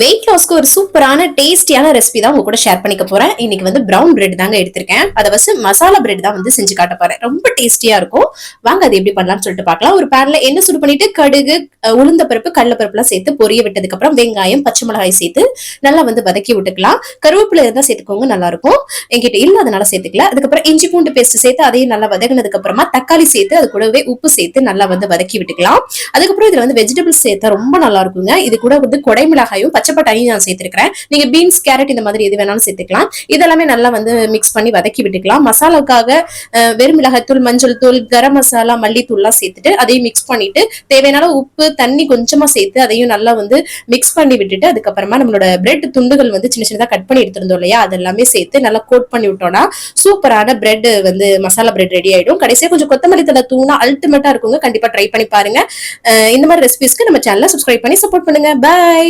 Wait லாஸ்க்கு ஒரு சூப்பரான டேஸ்டியான ரெசிபி தான் உங்க கூட ஷேர் பண்ணிக்க போறேன். இன்னைக்கு வந்து பிரவுன் பிரெட் தாங்க எடுத்திருக்கேன். அதை வச்சு மசாலா பிரெட் தான் வந்து செஞ்சு காட்ட போறேன். ரொம்ப டேஸ்டியா இருக்கும். வாங்க அது எப்படி பண்ணலாம்னு சொல்லிட்டு பார்க்கலாம். ஒரு பேன்ல எண்ணெய் சுடு பண்ணிட்டு கடுகு, உளுந்த பருப்பு, கடல பருப்பு எல்லாம் சேர்த்து பொரிய விட்டதுக்கு அப்புறம் வெங்காயம், பச்சை மிளகாய் சேர்த்து நல்லா வந்து வதக்கி விட்டுக்கலாம். கருவேப்பிலை இருந்தா சேர்த்துக்கோங்க, நல்லா இருக்கும். என்கிட்ட இல்ல அதனால சேர்த்துக்கல. அதுக்கப்புறம் இஞ்சி பூண்டு பேஸ்ட் சேர்த்து அதையும் நல்லா வதங்கினதுக்கு அப்புறமா தக்காளி சேர்த்து அது கூடவே உப்பு சேர்த்து நல்லா வந்து வதக்கி விட்டுக்கலாம். அதுக்கப்புறம் இதுல வந்து வெஜிடபிள்ஸ் சேர்த்தா ரொம்ப நல்லா இருக்குங்க. இது கூட வந்து கொடை மிளகாயும் பச்சை பட்டாணியும் நான் சேர்த்திருக்கிறேன். நீங்க பீன்ஸ், கேரட் இந்த மாதிரி எது வேணாலும் சேர்த்துக்கலாம். இதெல்லாமே நல்லா வந்து மிக்ஸ் பண்ணி வதக்கி விட்டுக்கலாம். மசாலாவுக்காக வெறும் மிளகாய்த்தூள், மஞ்சள் தூள், கரம் மசாலா, மல்லித்தூள்லாம் சேர்த்துட்டு அதையும் மிக்ஸ் பண்ணிட்டு தேவையான உப்பு, தண்ணி கொஞ்சமா சேர்த்து அதையும் நல்லா வந்து மிக்ஸ் பண்ணி விட்டுட்டு அதுக்கப்புறமா நம்மளோட பிரெட் துண்டுகள் வந்து சின்ன சின்னதா கட் பண்ணி எடுத்திருந்தோம் இல்லையா, அதெல்லாமே சேர்த்து நல்லா கோட் பண்ணி விட்டோம்னா சூப்பரான பிரெட் வந்து மசாலா பிரெட் ரெடி ஆயிடும். கடைசியா கொஞ்சம் கொத்தமல்லி தழை தூணா அல்டிமேட்டா இருக்குங்க. கண்டிப்பா ட்ரை பண்ணி பாருங்க. இந்த மாதிரி ரெசிபிஸ்க்கு நம்ம சேனலை சப்ஸ்கிரைப் பண்ணி சப்போர்ட் பண்ணுங்க. பை.